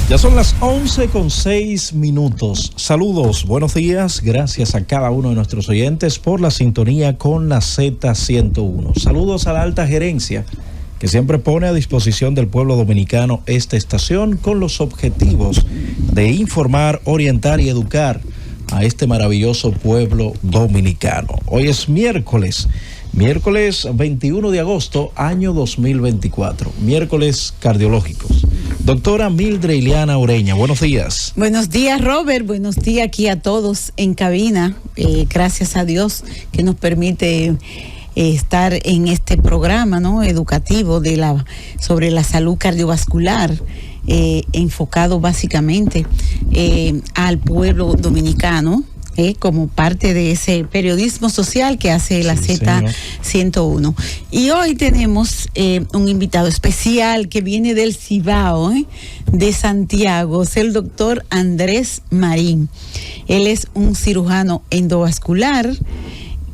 Ya son las 11:06. Saludos, buenos días. Gracias a cada uno de nuestros oyentes por la sintonía con la Z101. Saludos a la alta gerencia que siempre pone a disposición del pueblo dominicano esta estación con los objetivos de informar, orientar y educar a este maravilloso pueblo dominicano. Hoy es miércoles 21 de agosto, año 2024, miércoles cardiológicos. Doctora Mildred Iliana Ureña, buenos días. Buenos días, Robert, buenos días aquí a todos en cabina. Gracias a Dios que nos permite estar en este programa, ¿no?, educativo sobre la salud cardiovascular, enfocado básicamente al pueblo dominicano, como parte de ese periodismo social que hace la Z101. Y hoy tenemos un invitado especial que viene del Cibao, de Santiago, es el doctor Andrés Marín. Él es un cirujano endovascular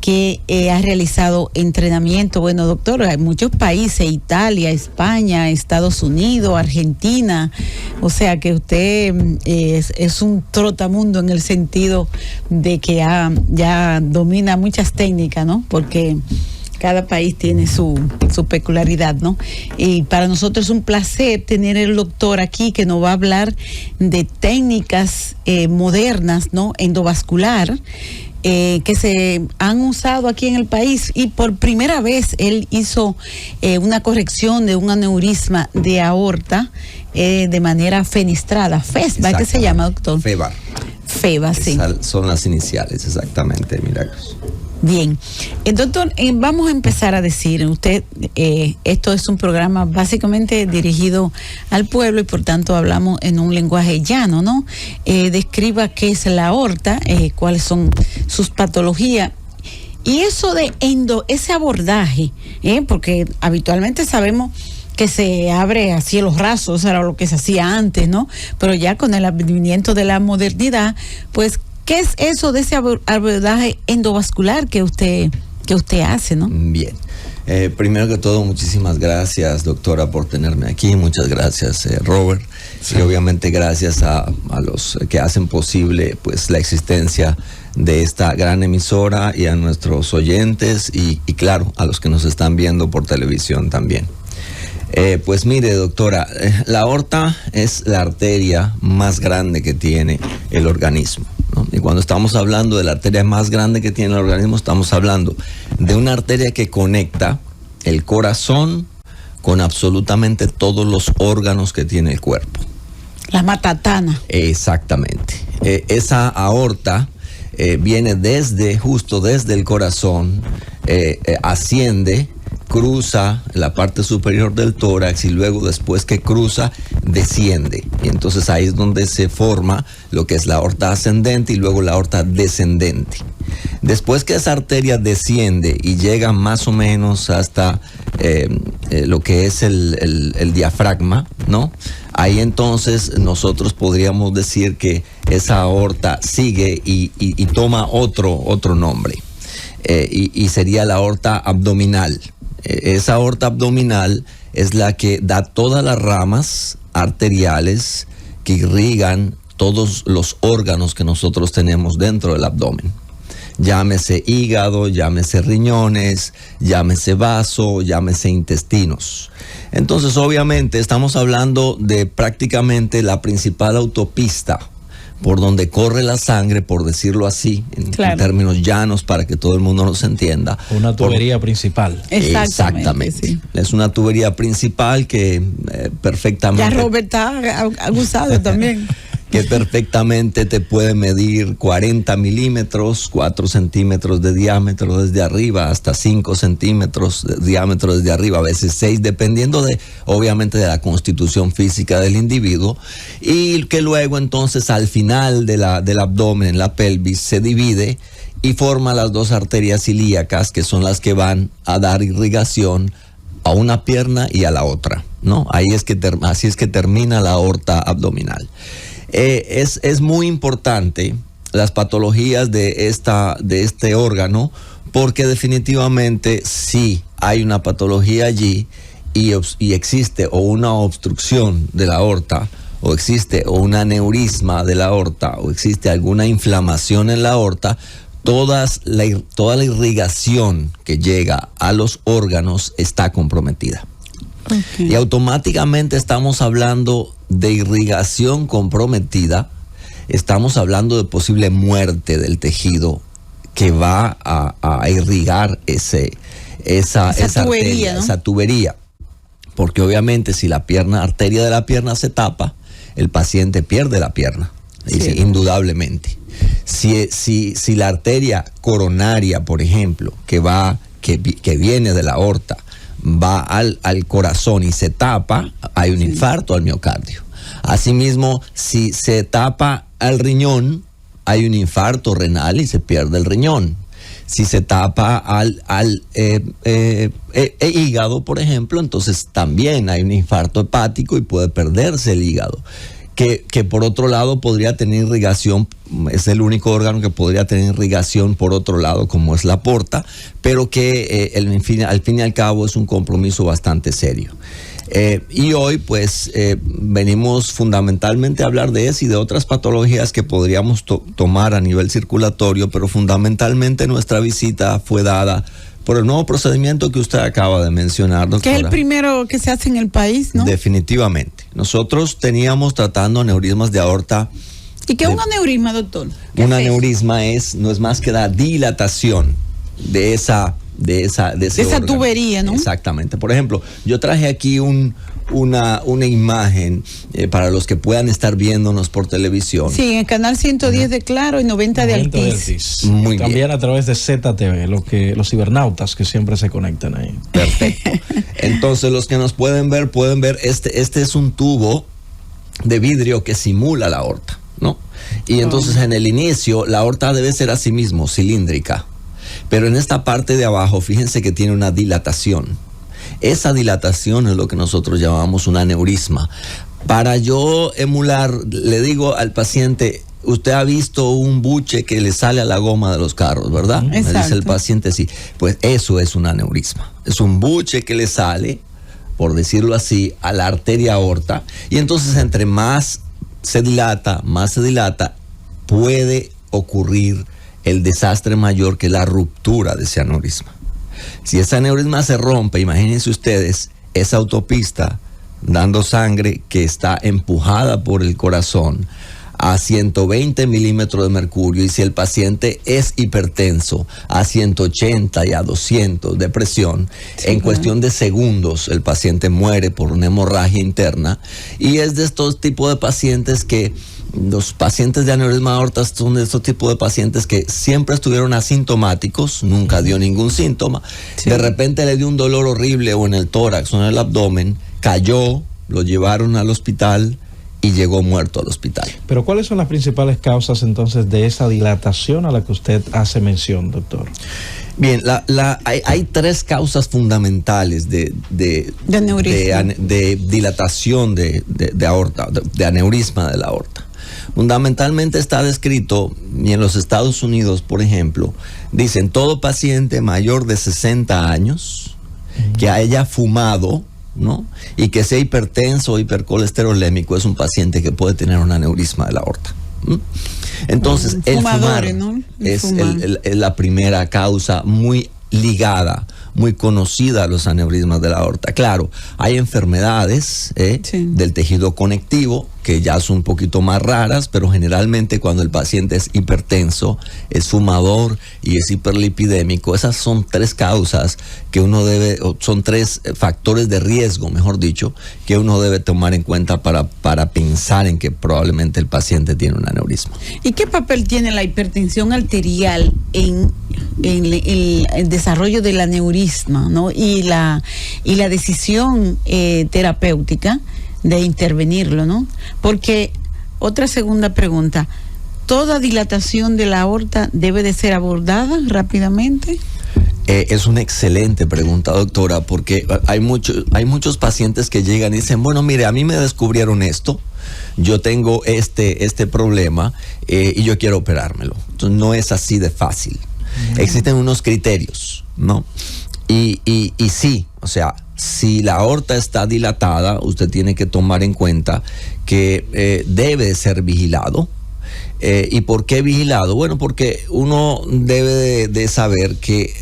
que ha realizado entrenamiento. Bueno, doctor, hay muchos países, Italia, España, Estados Unidos, Argentina, o sea que usted es un trotamundo en el sentido de que ya domina muchas técnicas, ¿no? Porque cada país tiene su peculiaridad, ¿no? Y para nosotros es un placer tener el doctor aquí que nos va a hablar de técnicas modernas, ¿no?, endovascular, que se han usado aquí en el país, y por primera vez él hizo una corrección de un aneurisma de aorta de manera fenestrada, FESBA, ¿qué se llama, doctor? FEBA, sí. Son las iniciales, exactamente, Milagros. Bien, doctor, vamos a empezar a decir, usted, esto es un programa básicamente dirigido al pueblo y por tanto hablamos en un lenguaje llano, ¿no? Describa qué es la aorta, cuáles son sus patologías. Y eso de ese abordaje, porque habitualmente sabemos que se abre a cielos rasos, era lo que se hacía antes, ¿no? Pero ya con el advenimiento de la modernidad, pues, ¿qué es eso de ese abordaje endovascular que usted hace, no? Bien. Primero que todo, muchísimas gracias, doctora, por tenerme aquí. Muchas gracias, Robert. Sí. Y obviamente gracias a los que hacen posible, pues, la existencia de esta gran emisora, y a nuestros oyentes y claro, a los que nos están viendo por televisión también. Pues mire, doctora, la aorta es la arteria más grande que tiene el organismo, ¿no? Y cuando estamos hablando de la arteria más grande que tiene el organismo, estamos hablando de una arteria que conecta el corazón con absolutamente todos los órganos que tiene el cuerpo. La matatana. Exactamente. Esa aorta viene justo desde el corazón, asciende, cruza la parte superior del tórax y luego, después que cruza, desciende. Y entonces ahí es donde se forma lo que es la aorta ascendente y luego la aorta descendente. Después que esa arteria desciende y llega más o menos hasta lo que es el diafragma, ¿no? Ahí entonces nosotros podríamos decir que esa aorta sigue y toma otro nombre. Y sería la aorta abdominal. Esa aorta abdominal es la que da todas las ramas arteriales que irrigan todos los órganos que nosotros tenemos dentro del abdomen. Llámese hígado, llámese riñones, llámese vaso, llámese intestinos. Entonces, obviamente, estamos hablando de prácticamente la principal autopista por donde corre la sangre, por decirlo así, en términos llanos, para que todo el mundo nos entienda. Una tubería principal. Exactamente. Sí. Es una tubería principal que perfectamente... Ya Robert está abusado también. Que perfectamente te puede medir 40 milímetros, 4 centímetros de diámetro desde arriba, hasta 5 centímetros de diámetro desde arriba, a veces 6, dependiendo obviamente de la constitución física del individuo, y que luego entonces al final del abdomen, en la pelvis, se divide y forma las dos arterias ilíacas, que son las que van a dar irrigación a una pierna y a la otra, ¿no? Así es que termina la aorta abdominal. Es muy importante las patologías de este órgano, porque definitivamente sí hay una patología allí y existe o una obstrucción de la aorta o existe un aneurisma de la aorta o existe alguna inflamación en la aorta, toda la irrigación que llega a los órganos está comprometida. Okay. Y automáticamente estamos hablando de irrigación comprometida, estamos hablando de posible muerte del tejido que va a irrigar esa tubería, arteria, ¿no? Esa tubería. Porque obviamente si la arteria de la pierna se tapa, el paciente pierde la pierna, sí, indudablemente. Si la arteria coronaria, por ejemplo, que viene de la aorta, va al corazón y se tapa, hay un infarto al miocardio. Asimismo, si se tapa al riñón, hay un infarto renal y se pierde el riñón. Si se tapa al hígado, por ejemplo, entonces también hay un infarto hepático y puede perderse el hígado. Que por otro lado podría tener irrigación, es el único órgano que podría tener irrigación por otro lado, como es la porta, pero que al fin y al cabo es un compromiso bastante serio. Y hoy pues venimos fundamentalmente a hablar de eso y de otras patologías que podríamos tomar a nivel circulatorio, pero fundamentalmente nuestra visita fue dada por el nuevo procedimiento que usted acaba de mencionar, doctora. Que es el primero que se hace en el país, ¿no? Definitivamente. Nosotros teníamos tratando aneurismas de aorta. ¿Y qué es un aneurisma, doctor? Un aneurisma no es más que la dilatación de esa tubería, ¿no? Exactamente. Por ejemplo, yo traje aquí una imagen para los que puedan estar viéndonos por televisión. Sí, en el canal 110 de Claro y 90 de Altiz. Muy también bien. A través de ZTV, los cibernautas que siempre se conectan ahí. Perfecto. Entonces, los que nos pueden ver, este es un tubo de vidrio que simula la aorta, ¿no? Y entonces en el inicio, la aorta debe ser a sí mismo cilíndrica. Pero en esta parte de abajo, fíjense que tiene una dilatación. Esa dilatación es lo que nosotros llamamos un aneurisma. Para yo emular, le digo al paciente, usted ha visto un buche que le sale a la goma de los carros, ¿verdad? Exacto. Me dice el paciente, sí. Pues eso es un aneurisma. Es un buche que le sale, por decirlo así, a la arteria aorta. Y entonces entre más se dilata, puede ocurrir el desastre mayor, que es la ruptura de ese aneurisma. Si ese aneurisma se rompe, imagínense ustedes esa autopista dando sangre que está empujada por el corazón a 120 milímetros de mercurio, y si el paciente es hipertenso, a 180 y a 200 de presión, sí, en cuestión de segundos el paciente muere por una hemorragia interna. Y es de estos tipos de pacientes que los pacientes de aneurisma de aorta son de estos tipos de pacientes que siempre estuvieron asintomáticos, nunca dio ningún síntoma, sí. De repente le dio un dolor horrible o en el tórax o en el abdomen, cayó, lo llevaron al hospital y llegó muerto al hospital. Pero ¿cuáles son las principales causas entonces de esa dilatación a la que usted hace mención, doctor? Bien, hay tres causas fundamentales de dilatación de aorta, de aneurisma de la aorta. Fundamentalmente está descrito, y en los Estados Unidos, por ejemplo, dicen todo paciente mayor de 60 años que haya fumado, ¿no? Y que sea hipertenso o hipercolesterolémico, es un paciente que puede tener un aneurisma de la aorta. Entonces, el fumar, ¿no? Es la primera causa muy ligada, muy conocida a los aneurismas de la aorta. Claro, hay enfermedades sí. del tejido conectivo que ya son un poquito más raras, pero generalmente cuando el paciente es hipertenso, es fumador y es hiperlipidémico, esas son tres causas que son tres factores de riesgo, mejor dicho, que uno debe tomar en cuenta para pensar en que probablemente el paciente tiene un aneurisma. ¿Y qué papel tiene la hipertensión arterial en el desarrollo del aneurisma, ¿no? y la decisión terapéutica de intervenirlo, ¿no? Porque, otra segunda pregunta, ¿toda dilatación de la aorta debe de ser abordada rápidamente? Es una excelente pregunta, doctora, porque hay muchos pacientes que llegan y dicen, bueno, mire, a mí me descubrieron esto, yo tengo este problema y yo quiero operármelo. Entonces no es así de fácil. Existen unos criterios, ¿no? Y sí, o sea, si la aorta está dilatada, usted tiene que tomar en cuenta que debe ser vigilado. ¿Y por qué vigilado? Bueno, porque uno debe de saber que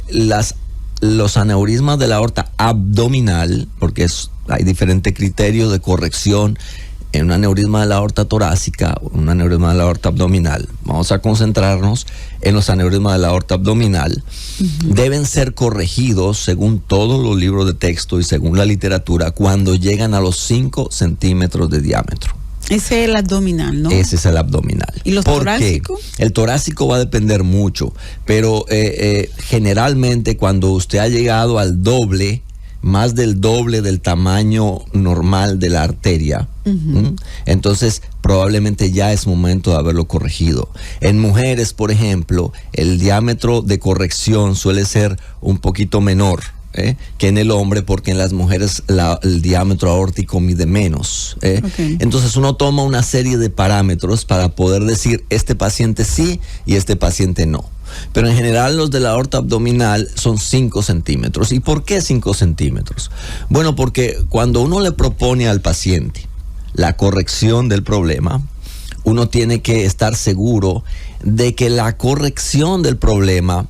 los aneurismas de la aorta abdominal, porque hay diferentes criterios de corrección en un aneurisma de la aorta torácica, un aneurisma de la aorta abdominal. Vamos a concentrarnos en los aneurismas de la aorta abdominal. Deben ser corregidos según todos los libros de texto y según la literatura cuando llegan a los 5 centímetros de diámetro. Ese es el abdominal, ¿no? Ese es el abdominal. ¿Y los torácicos? El torácico va a depender mucho, pero generalmente cuando usted ha llegado al doble, más del doble del tamaño normal de la arteria, entonces probablemente ya es momento de haberlo corregido. En mujeres, por ejemplo, el diámetro de corrección suele ser un poquito menor que en el hombre, porque en las mujeres el diámetro aórtico mide menos. Okay. Entonces uno toma una serie de parámetros para poder decir este paciente sí y este paciente no. Pero en general los de la aorta abdominal son 5 centímetros. ¿Y por qué 5 centímetros? Bueno, porque cuando uno le propone al paciente la corrección del problema, uno tiene que estar seguro de que la corrección del problema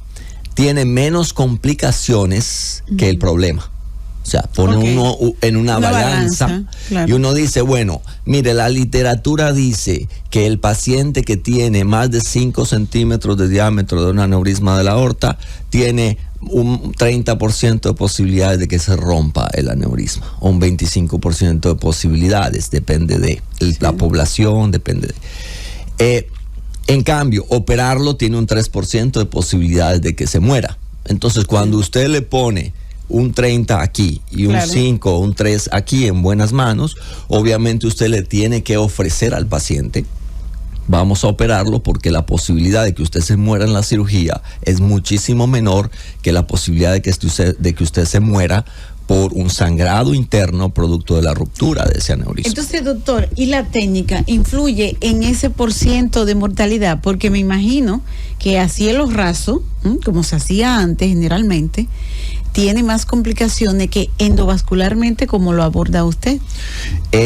tiene menos complicaciones que el problema. O sea, pone uno en una balanza claro. Y uno dice, bueno, mire, la literatura dice que el paciente que tiene más de 5 centímetros de diámetro de un aneurisma de la aorta tiene un 30% de posibilidades de que se rompa el aneurisma, o un 25% de posibilidades, depende de la población, depende de... en cambio, operarlo tiene un 3% de posibilidades de que se muera. Entonces, cuando usted le pone un 30 aquí y un 5 o un 3 aquí en buenas manos, obviamente usted le tiene que ofrecer al paciente, vamos a operarlo porque la posibilidad de que usted se muera en la cirugía es muchísimo menor que la posibilidad de que usted se muera por un sangrado interno producto de la ruptura de ese aneurisma. Entonces, doctor, ¿y la técnica influye en ese % de mortalidad? Porque me imagino que a cielo raso, como se hacía antes generalmente, tiene más complicaciones que endovascularmente, como lo aborda usted.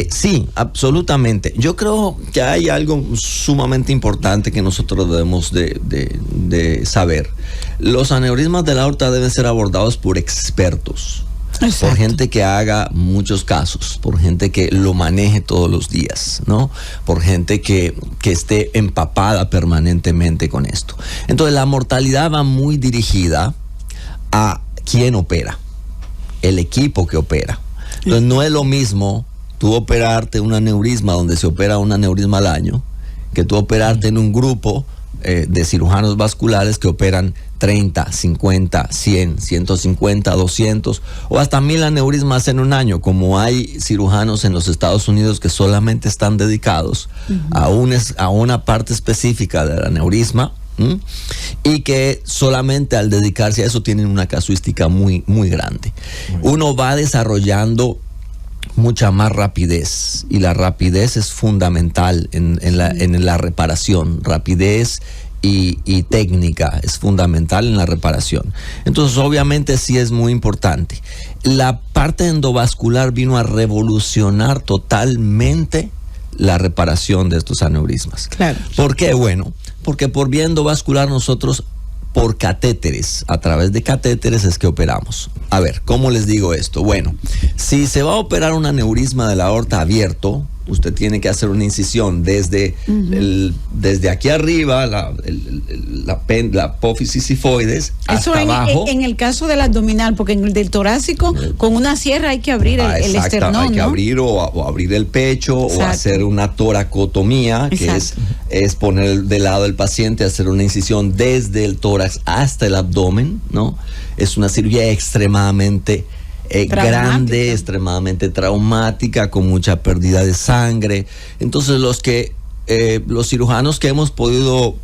Sí, absolutamente. Yo creo que hay algo sumamente importante que nosotros debemos de saber. Los aneurismas de la aorta deben ser abordados por expertos. Exacto. Por gente que haga muchos casos, por gente que lo maneje todos los días, ¿no? Por gente que esté empapada permanentemente con esto. Entonces la mortalidad va muy dirigida a quién opera, el equipo que opera. Entonces no es lo mismo tú operarte un aneurisma donde se opera un aneurisma al año, que tú operarte en un grupo de cirujanos vasculares que operan 30, 50, 100, 150, 200 o hasta 1000 aneurismas en un año, como hay cirujanos en los Estados Unidos que solamente están dedicados a una parte específica del aneurisma, y que solamente al dedicarse a eso tienen una casuística muy, muy grande. Uno va desarrollando mucha más rapidez, y la rapidez es fundamental en la reparación. Rapidez y técnica es fundamental en la reparación. Entonces obviamente sí es muy importante. La parte endovascular vino a revolucionar totalmente la reparación de estos aneurismas. Claro. ¿Por qué? Bueno, porque por vía endovascular nosotros, por catéteres, a través de catéteres es que operamos. A ver, ¿cómo les digo esto? Bueno, si se va a operar un aneurisma de la aorta abierto, usted tiene que hacer una incisión desde aquí arriba, la apófisis sifoides, eso hasta abajo. En el caso del abdominal, porque en el del torácico, con una sierra hay que abrir el esternón, hay que ¿no? abrir o abrir el pecho. Exacto. O hacer una toracotomía, que es poner de lado el paciente, hacer una incisión desde el tórax hasta el abdomen, ¿no? Es una cirugía extremadamente grande, extremadamente traumática, con mucha pérdida de sangre. Entonces los cirujanos que hemos podido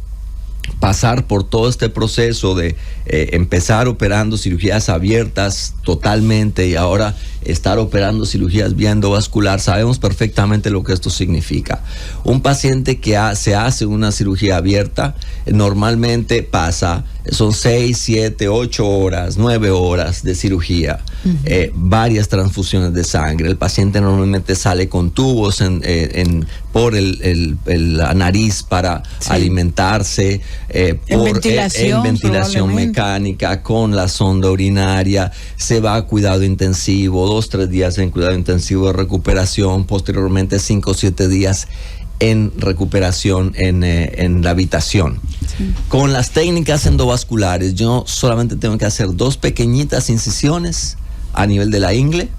pasar por todo este proceso de empezar operando cirugías abiertas totalmente y ahora estar operando cirugías vía endovascular, sabemos perfectamente lo que esto significa. Un paciente que se hace una cirugía abierta normalmente pasa Son 6, 7, 8 horas, 9 horas de cirugía, varias transfusiones de sangre. El paciente normalmente sale con tubos por la nariz para alimentarse, en ventilación mecánica, con la sonda urinaria. Se va a cuidado intensivo, 2-3 días en cuidado intensivo de recuperación, posteriormente 5 o 7 días en recuperación en la habitación. Sí. Con las técnicas endovasculares, yo solamente tengo que hacer 2 pequeñitas incisiones a nivel de la ingle,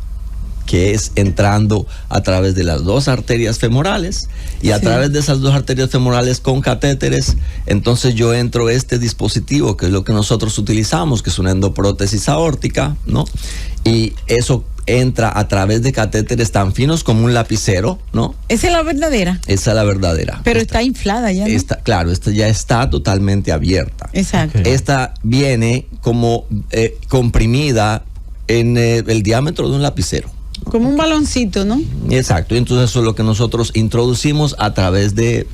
que es entrando a través de las 2 arterias femorales, y a través de esas 2 arterias femorales con catéteres, entonces yo entro este dispositivo, que es lo que nosotros utilizamos, que es una endoprótesis aórtica, ¿no? Y eso entra a través de catéteres tan finos como un lapicero, ¿no? ¿Esa es la verdadera? Esa es la verdadera. Pero está inflada ya, ¿no? Claro, esta ya está totalmente abierta. Exacto. Okay. Esta viene como comprimida en el diámetro de un lapicero. Como un baloncito, ¿no? Exacto, entonces eso es lo que nosotros introducimos a través de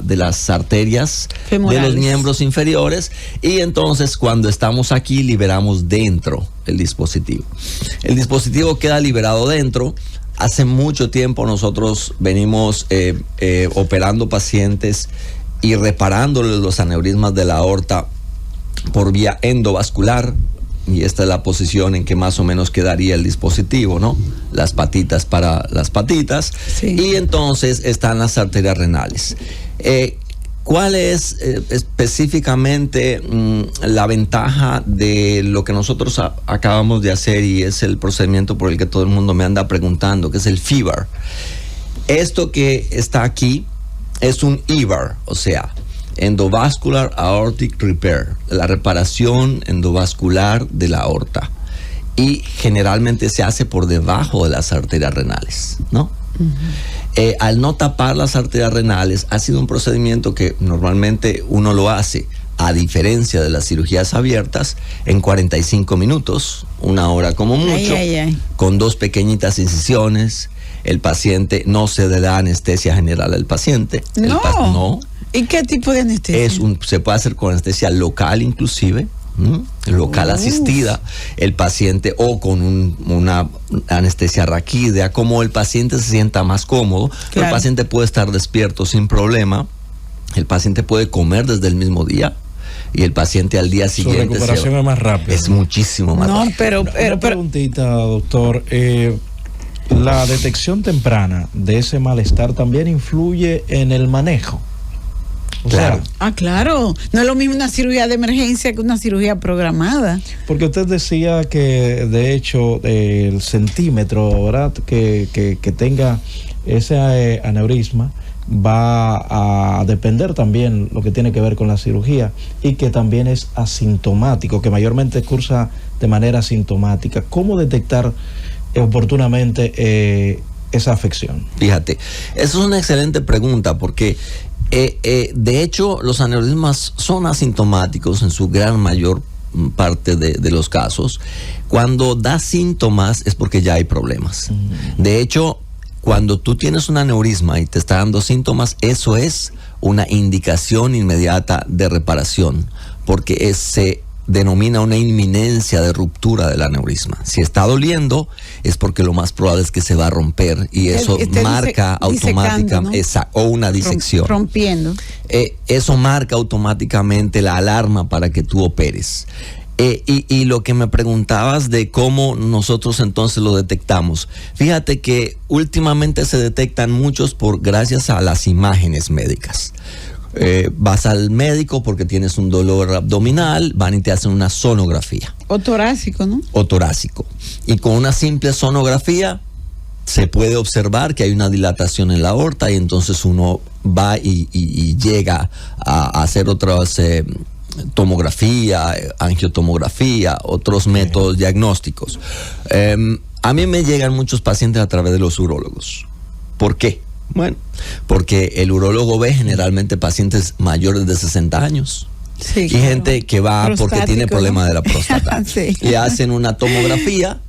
las arterias femorales, de los miembros inferiores, y entonces cuando estamos aquí liberamos dentro el dispositivo. El dispositivo queda liberado dentro. Hace mucho tiempo nosotros venimos operando pacientes y reparándoles los aneurismas de la aorta por vía endovascular. Y esta es la posición en que más o menos quedaría el dispositivo, ¿no? Las patitas para las patitas. Sí. Y entonces están las arterias renales. ¿Cuál es específicamente la ventaja de lo que nosotros acabamos de hacer, y es el procedimiento por el que todo el mundo me anda preguntando, que es el FIVAR? Esto que está aquí es un EVAR, o sea, Endovascular Aortic Repair, la reparación endovascular de la aorta, y generalmente se hace por debajo de las arterias renales, ¿no? Al no tapar las arterias renales, ha sido un procedimiento que normalmente uno lo hace, a diferencia de las cirugías abiertas, en 45 minutos, 1 hora como mucho, con 2 pequeñitas incisiones. El paciente no se le da anestesia general al paciente. No. ¿Y qué tipo de anestesia? Se puede hacer con anestesia local inclusive, local asistida, el paciente, o con una anestesia raquídea, como el paciente se sienta más cómodo. Claro. El paciente puede estar despierto sin problema, el paciente puede comer desde el mismo día, y el paciente al día siguiente... Su recuperación es más rápida. Es muchísimo más rápida. Pero una preguntita, doctor. ¿La detección temprana de ese malestar también influye en el manejo? Claro. Claro. No es lo mismo una cirugía de emergencia que una cirugía programada. Porque usted decía que, de hecho, el centímetro, ¿verdad?, que tenga ese aneurisma va a depender también lo que tiene que ver con la cirugía, y que también es asintomático, que mayormente cursa de manera asintomática. ¿Cómo detectar oportunamente esa afección? Fíjate, eso es una excelente pregunta, porque de hecho los aneurismas son asintomáticos en su gran mayor parte de los casos. Cuando da síntomas es porque ya hay problemas. De hecho, cuando tú tienes un aneurisma y te está dando síntomas, eso es una indicación inmediata de reparación, porque se denomina una inminencia de ruptura del aneurisma. Si está doliendo, es porque lo más probable es que se va a romper, y eso marca automáticamente, ¿no? O una disección. Rompiendo. Eso marca automáticamente la alarma para que tú operes. Y lo que me preguntabas de cómo nosotros entonces lo detectamos. Fíjate que últimamente se detectan muchos gracias a las imágenes médicas. Vas al médico porque tienes un dolor abdominal, van y te hacen una sonografía. O torácico, ¿no? O torácico. Y con una simple sonografía se puede observar que hay una dilatación en la aorta, y entonces uno va y llega a hacer otras tomografía, angiotomografía, otros métodos diagnósticos. A mí me llegan muchos pacientes a través de los urólogos. ¿Por qué? Bueno, porque el urólogo ve generalmente pacientes mayores de 60 años. Sí, y claro. Gente que va porque tiene problema de la próstata. Sí. Le hacen una tomografía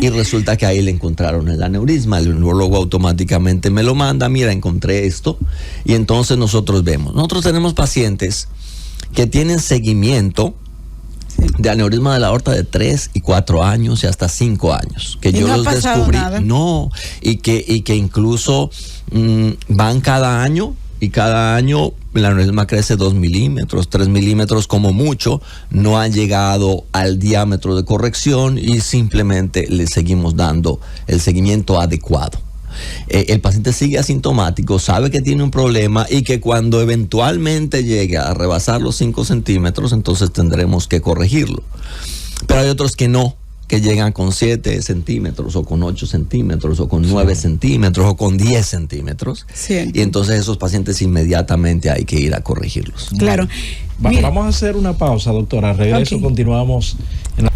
y resulta que ahí le encontraron el aneurisma. El urólogo automáticamente me lo manda: mira, encontré esto. Y entonces nosotros vemos. Nosotros tenemos pacientes que tienen seguimiento de aneurisma de la aorta de 3 y 4 años y hasta 5 años, que yo los descubrí, y que incluso van cada año, y cada año el aneurisma crece 2 milímetros, 3 milímetros como mucho, no han llegado al diámetro de corrección y simplemente le seguimos dando el seguimiento adecuado. El paciente sigue asintomático, sabe que tiene un problema y que cuando eventualmente llegue a rebasar los 5 centímetros, entonces tendremos que corregirlo. Pero hay otros que no, que llegan con 7 centímetros o con 8 centímetros o con 9 centímetros o con 10 centímetros. Sí. Y entonces esos pacientes inmediatamente hay que ir a corregirlos. Claro. Vamos a hacer una pausa, doctora. Regreso, continuamos en la